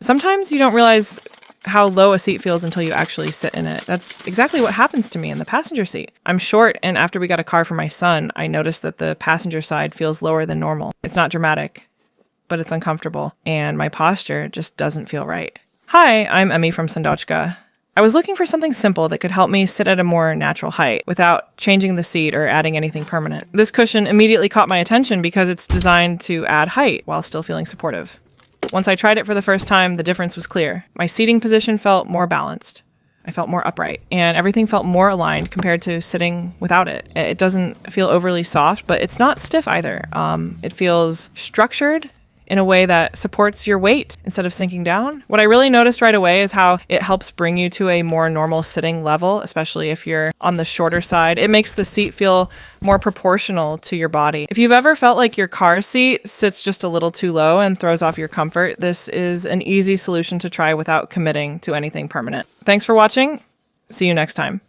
Sometimes you don't realize how low a seat feels until you actually sit in it. That's exactly what happens to me in the passenger seat. I'm short, and after we got a car for my son, I noticed that the passenger side feels lower than normal. It's not dramatic, but it's uncomfortable, and my posture just doesn't feel right. Hi, I'm Emmy from Sandoczka. I was looking for something simple that could help me sit at a more natural height without changing the seat or adding anything permanent. This cushion immediately caught my attention because it's designed to add height while still feeling supportive. Once I tried it for the first time, the difference was clear. My seating position felt more balanced. I felt more upright, and everything felt more aligned compared to sitting without it. It doesn't feel overly soft, but it's not stiff either. It feels structured in a way that supports your weight instead of sinking down. What I really noticed right away is how it helps bring you to a more normal sitting level, especially if you're on the shorter side. It makes the seat feel more proportional to your body. If you've ever felt like your car seat sits just a little too low and throws off your comfort, this is an easy solution to try without committing to anything permanent. Thanks for watching. See you next time.